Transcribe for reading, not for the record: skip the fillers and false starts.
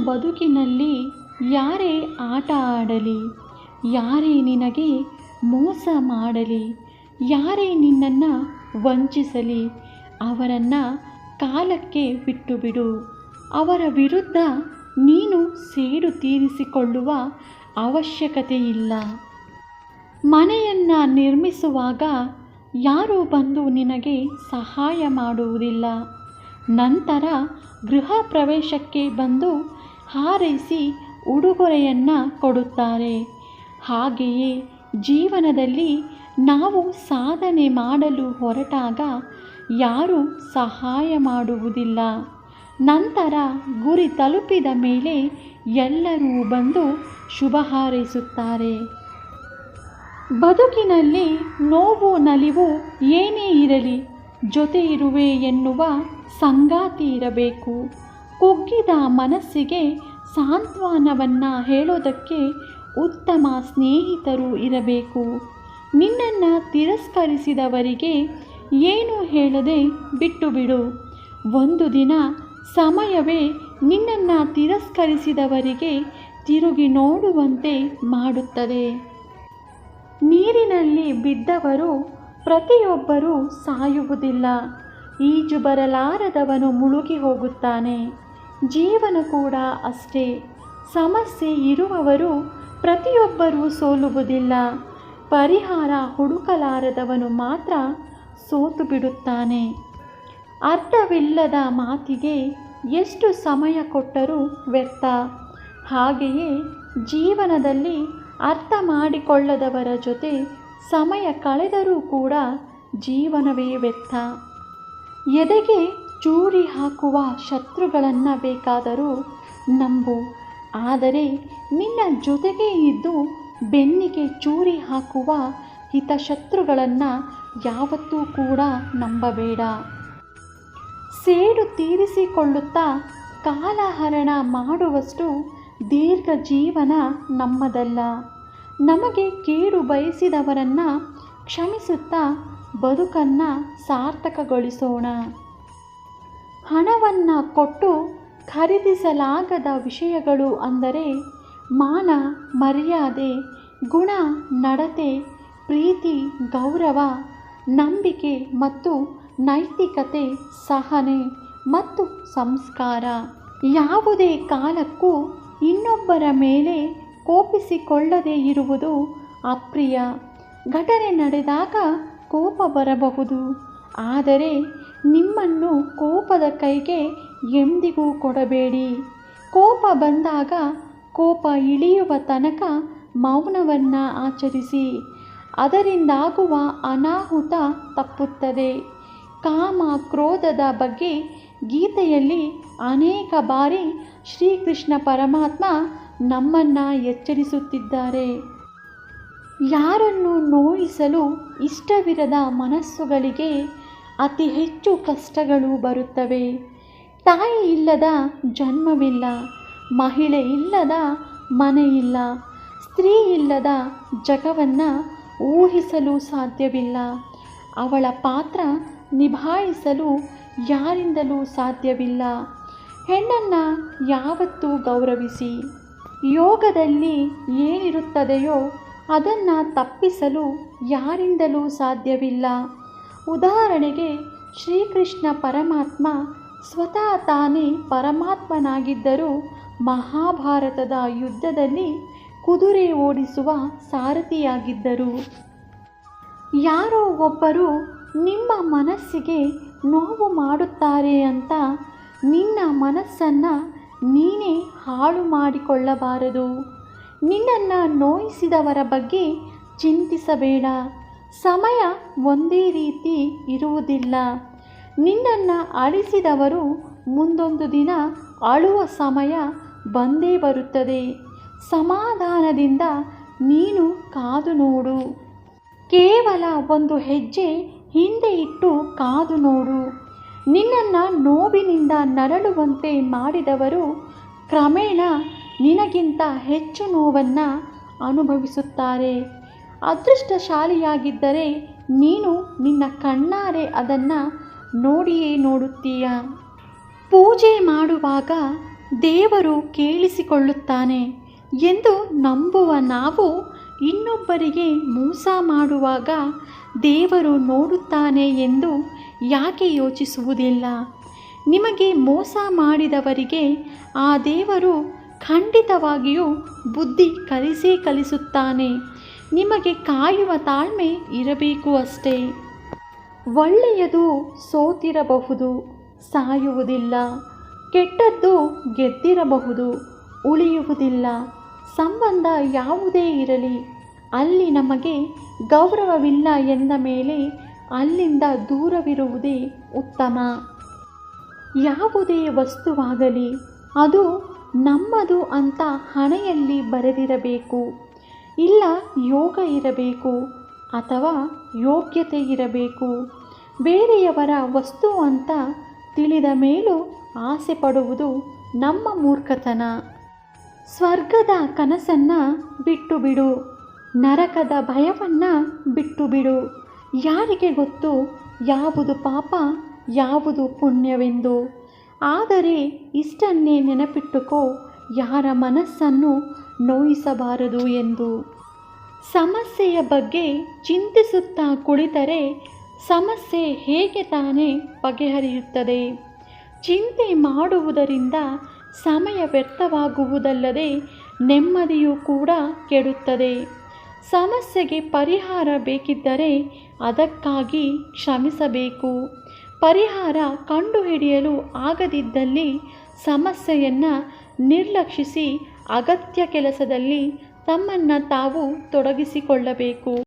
ಬದುಕಿನಲ್ಲಿ ಯಾರೇ ಆಟ ಆಡಲಿ, ಯಾರೇ ನಿನಗೆ ಮೋಸ ಮಾಡಲಿ, ಯಾರೇ ನಿನ್ನನ್ನು ವಂಚಿಸಲಿ, ಅವರನ್ನು ಕಾಲಕ್ಕೆ ಬಿಟ್ಟು ಬಿಡು. ಅವರ ವಿರುದ್ಧ ನೀನು ಸೇಡು ತೀರಿಸಿಕೊಳ್ಳುವ ಅವಶ್ಯಕತೆ ಇಲ್ಲ. ಮನೆಯನ್ನು ನಿರ್ಮಿಸುವಾಗ ಯಾರೂ ಬಂದು ನಿನಗೆ ಸಹಾಯ ಮಾಡುವುದಿಲ್ಲ. ನಂತರ ಗೃಹ ಪ್ರವೇಶಕ್ಕೆ ಬಂದು ಹಾರೈಸಿ ಉಡುಗೊರೆಯನ್ನು ಕೊಡುತ್ತಾರೆ. ಹಾಗೆಯೇ ಜೀವನದಲ್ಲಿ ನಾವು ಸಾಧನೆ ಮಾಡಲು ಹೊರಟಾಗ ಯಾರೂ ಸಹಾಯ ಮಾಡುವುದಿಲ್ಲ. ನಂತರ ಗುರಿ ತಲುಪಿದ ಮೇಲೆ ಎಲ್ಲರೂ ಬಂದು ಶುಭ ಹಾರೈಸುತ್ತಾರೆ. ಬದುಕಿನಲ್ಲಿ ನೋವು ನಲಿವು ಏನೇ ಇರಲಿ ಜೊತೆ ಇರುವೆ ಎನ್ನುವ ಸಂಗಾತಿ ಇರಬೇಕು. ಕುಗ್ಗಿದ ಮನಸ್ಸಿಗೆ ಸಾಂತ್ವನವನ್ನು ಹೇಳೋದಕ್ಕೆ ಉತ್ತಮ ಸ್ನೇಹಿತರು ಇರಬೇಕು. ನಿನ್ನನ್ನು ತಿರಸ್ಕರಿಸಿದವರಿಗೆ ಏನು ಹೇಳದೆ ಬಿಟ್ಟು ಬಿಡು. ಒಂದು ದಿನ ಸಮಯವೇ ನಿನ್ನನ್ನು ತಿರಸ್ಕರಿಸಿದವರಿಗೆ ತಿರುಗಿ ನೋಡುವಂತೆ ಮಾಡುತ್ತದೆ. ನೀರಿನಲ್ಲಿ ಬಿದ್ದವರು ಪ್ರತಿಯೊಬ್ಬರೂ ಸಾಯುವುದಿಲ್ಲ. ಈಜು ಬರಲಾರದವನು ಮುಳುಗಿ ಹೋಗುತ್ತಾನೆ. ಜೀವನ ಕೂಡ ಅಷ್ಟೇ. ಸಮಸ್ಯೆ ಇರುವವರು ಪ್ರತಿಯೊಬ್ಬರೂ ಸೋಲುವುದಿಲ್ಲ. ಪರಿಹಾರ ಹುಡುಕಲಾರದವನು ಮಾತ್ರ ಸೋತು ಬಿಡುತ್ತಾನೆ. ಅರ್ಥವಿಲ್ಲದ ಮಾತಿಗೆ ಎಷ್ಟು ಸಮಯ ಕೊಟ್ಟರೂ ವ್ಯರ್ಥ. ಹಾಗೆಯೇ ಜೀವನದಲ್ಲಿ ಅರ್ಥ ಮಾಡಿಕೊಳ್ಳದವರ ಜೊತೆ ಸಮಯ ಕಳೆದರೂ ಕೂಡ ಜೀವನವೇ ವ್ಯರ್ಥ. ಎದೆಗೆ ಚೂರಿ ಹಾಕುವ ಶತ್ರುಗಳನ್ನು ಬೇಕಾದರೂ ನಂಬು, ಆದರೆ ನಿನ್ನ ಜೊತೆಗೇ ಇದ್ದು ಬೆನ್ನಿಗೆ ಚೂರಿ ಹಾಕುವ ಹಿತಶತ್ರುಗಳನ್ನು ಯಾವತ್ತೂ ಕೂಡ ನಂಬಬೇಡ. ಸೇಡು ತೀರಿಸಿಕೊಳ್ಳುತ್ತಾ ಕಾಲಹರಣ ಮಾಡುವಷ್ಟು ದೀರ್ಘ ಜೀವನ ನಮ್ಮದಲ್ಲ. ನಮಗೆ ಕೇಡು ಬಯಸಿದವರನ್ನು ಕ್ಷಮಿಸುತ್ತಾ ಬದುಕನ್ನು ಸಾರ್ಥಕಗೊಳಿಸೋಣ. ಹಣವನ್ನು ಕೊಟ್ಟು ಖರೀದಿಸಲಾಗದ ವಿಷಯಗಳು ಅಂದರೆ ಮಾನ ಮರ್ಯಾದೆ, ಗುಣ ನಡತೆ, ಪ್ರೀತಿ ಗೌರವ, ನಂಬಿಕೆ ಮತ್ತು ನೈತಿಕತೆ, ಸಹನೆ ಮತ್ತು ಸಂಸ್ಕಾರ. ಯಾವುದೇ ಕಾಲಕ್ಕೂ ಇನ್ನೊಬ್ಬರ ಮೇಲೆ ಕೋಪಿಸಿಕೊಳ್ಳದೇ ಇರುವುದು ಅಪ್ರಿಯ. ಘಟನೆ ನಡೆದಾಗ ಕೋಪ ಬರಬಹುದು, ಆದರೆ ನಿಮ್ಮನ್ನು ಕೋಪದ ಕೈಗೆ ಎಂದಿಗೂ ಕೊಡಬೇಡಿ. ಕೋಪ ಬಂದಾಗ ಕೋಪ ಇಳಿಯುವ ತನಕ ಮೌನವನ್ನು ಆಚರಿಸಿ. ಅದರಿಂದಾಗುವ ಅನಾಹುತ ತಪ್ಪುತ್ತದೆ. ಕಾಮ ಕ್ರೋಧದ ಬಗ್ಗೆ ಗೀತೆಯಲ್ಲಿ ಅನೇಕ ಬಾರಿ ಶ್ರೀಕೃಷ್ಣ ಪರಮಾತ್ಮ ನಮ್ಮನ್ನು ಎಚ್ಚರಿಸುತ್ತಿದ್ದಾರೆ. ಯಾರನ್ನು ನೋಯಿಸಲು ಇಷ್ಟವಿರದ ಮನಸ್ಸುಗಳಿಗೆ ಅತಿ ಹೆಚ್ಚು ಕಷ್ಟಗಳು ಬರುತ್ತವೆ. ತಾಯಿ ಇಲ್ಲದ ಜನ್ಮವಿಲ್ಲ, ಮಹಿಳೆ ಇಲ್ಲದ ಮನೆಯಿಲ್ಲ, ಸ್ತ್ರೀ ಇಲ್ಲದ ಜಗವನ್ನು ಊಹಿಸಲು ಸಾಧ್ಯವಿಲ್ಲ. ಅವಳ ಪಾತ್ರ ನಿಭಾಯಿಸಲು ಯಾರಿಂದಲೂ ಸಾಧ್ಯವಿಲ್ಲ. ಹೆಣ್ಣನ್ನು ಯಾವತ್ತೂ ಗೌರವಿಸಿ. ಯೋಗದಲ್ಲಿ ಏನಿರುತ್ತದೆಯೋ ಅದನ್ನು ತಪ್ಪಿಸಲು ಯಾರಿಂದಲೂ ಸಾಧ್ಯವಿಲ್ಲ. ಉದಾಹರಣೆಗೆ ಶ್ರೀಕೃಷ್ಣ ಪರಮಾತ್ಮ ಸ್ವತಃ ತಾನೇ ಪರಮಾತ್ಮನಾಗಿದ್ದರೂ ಮಹಾಭಾರತದ ಯುದ್ಧದಲ್ಲಿ ಕುದುರೆ ಓಡಿಸುವ ಸಾರಥಿಯಾಗಿದ್ದರು. ಯಾರೋ ಒಬ್ಬರು ನಿಮ್ಮ ಮನಸ್ಸಿಗೆ ನೋವು ಮಾಡುತ್ತಾರೆ ಅಂತ ನಿನ್ನ ಮನಸ್ಸನ್ನು ನೀನೇ ಹಾಳು ಮಾಡಿಕೊಳ್ಳಬಾರದು. ನಿನ್ನನ್ನು ನೋಯಿಸಿದವರ ಬಗ್ಗೆ ಚಿಂತಿಸಬೇಡ. ಸಮಯ ಒಂದೇ ರೀತಿ ಇರುವುದಿಲ್ಲ. ನಿನ್ನನ್ನು ಅಳಿಸಿದವರು ಮುಂದೊಂದು ದಿನ ಅಳುವ ಸಮಯ ಬಂದೇ ಬರುತ್ತದೆ. ಸಮಾಧಾನದಿಂದ ನೀನು ಕಾದು ನೋಡು. ಕೇವಲ ಒಂದು ಹೆಜ್ಜೆ ಹಿಂದೆ ಇಟ್ಟು ಕಾದು ನೋಡು. ನಿನ್ನನ್ನು ನೋವಿನಿಂದ ನರಳುವಂತೆ ಮಾಡಿದವರು ಕ್ರಮೇಣ ನಿನಗಿಂತ ಹೆಚ್ಚು ನೋವನ್ನು ಅನುಭವಿಸುತ್ತಾರೆ. ಅದೃಷ್ಟಶಾಲಿಯಾಗಿದ್ದರೆ ನೀನು ನಿನ್ನ ಕಣ್ಣಾರೆ ಅದನ್ನು ನೋಡಿಯೇ ನೋಡುತ್ತೀಯ. ಪೂಜೆ ಮಾಡುವಾಗ ದೇವರು ಕೇಳಿಸಿಕೊಳ್ಳುತ್ತಾನೆ ಎಂದು ನಂಬುವ ನಾವು ಇನ್ನೊಬ್ಬರಿಗೆ ಮೋಸ ಮಾಡುವಾಗ ದೇವರು ನೋಡುತ್ತಾನೆ ಎಂದು ಯಾಕೆ ಯೋಚಿಸುವುದಿಲ್ಲ? ನಿಮಗೆ ಮೋಸ ಮಾಡಿದವರಿಗೆ ಆ ದೇವರು ಖಂಡಿತವಾಗಿಯೂ ಬುದ್ಧಿ ಕಲಿಸುತ್ತಾನೆ. ನಿಮಗೆ ಕಾಯುವ ತಾಳ್ಮೆ ಇರಬೇಕು ಅಷ್ಟೇ. ಒಳ್ಳೆಯದು ಸೋತಿರಬಹುದು, ಸಾಯುವುದಿಲ್ಲ. ಕೆಟ್ಟದ್ದು ಗೆದ್ದಿರಬಹುದು, ಉಳಿಯುವುದಿಲ್ಲ. ಸಂಬಂಧ ಯಾವುದೇ ಇರಲಿ, ಅಲ್ಲಿ ನಮಗೆ ಗೌರವವಿಲ್ಲ ಎಂದ ಮೇಲೆ ಅಲ್ಲಿಂದ ದೂರವಿರುವುದೇ ಉತ್ತಮ. ಯಾವುದೇ ವಸ್ತುವಾಗಲಿ ಅದು ನಮ್ಮದು ಅಂತ ಹಣೆಯಲ್ಲಿ ಬರೆದಿರಬೇಕು, ಇಲ್ಲ ಯೋಗ ಇರಬೇಕು ಅಥವಾ ಯೋಗ್ಯತೆ ಇರಬೇಕು. ಬೇರೆಯವರ ವಸ್ತು ಅಂತ ತಿಳಿದ ಮೇಲೂ ಆಸೆ ಪಡುವುದು ನಮ್ಮ ಮೂರ್ಖತನ. ಸ್ವರ್ಗದ ಕನಸನ್ನು ಬಿಟ್ಟು ಬಿಡು, ನರಕದ ಭಯವನ್ನು ಬಿಟ್ಟು ಬಿಡು. ಯಾರಿಗೆ ಗೊತ್ತು ಯಾವುದು ಪಾಪ ಯಾವುದು ಪುಣ್ಯವೆಂದು? ಆದರೆ ಇಷ್ಟನ್ನೇ ನೆನಪಿಟ್ಟುಕೋ, ಯಾರ ಮನಸ್ಸನ್ನು ನೋಯಿಸಬಾರದು ಎಂದು. ಸಮಸ್ಯೆಯ ಬಗ್ಗೆ ಚಿಂತಿಸುತ್ತಾ ಕುಳಿತರೆ ಸಮಸ್ಯೆ ಹೇಗೆ ತಾನೇ ಬಗೆಹರಿಯುತ್ತದೆ? ಚಿಂತೆ ಮಾಡುವುದರಿಂದ ಸಮಯ ವ್ಯರ್ಥವಾಗುವುದಲ್ಲದೆ ನೆಮ್ಮದಿಯೂ ಕೂಡ ಕೆಡುತ್ತದೆ. ಸಮಸ್ಯೆಗೆ ಪರಿಹಾರ ಬೇಕಿದ್ದರೆ ಅದಕ್ಕಾಗಿ ಶ್ರಮಿಸಬೇಕು. ಪರಿಹಾರ ಕಂಡುಹಿಡಿಯಲು ಆಗದಿದ್ದಲ್ಲಿ ಸಮಸ್ಯೆಯನ್ನು ನಿರ್ಲಕ್ಷಿಸಿ ಅಗತ್ಯ ಕೆಲಸದಲ್ಲಿ ತಮ್ಮನ್ನು ತಾವು ತೊಡಗಿಸಿಕೊಳ್ಳಬೇಕು.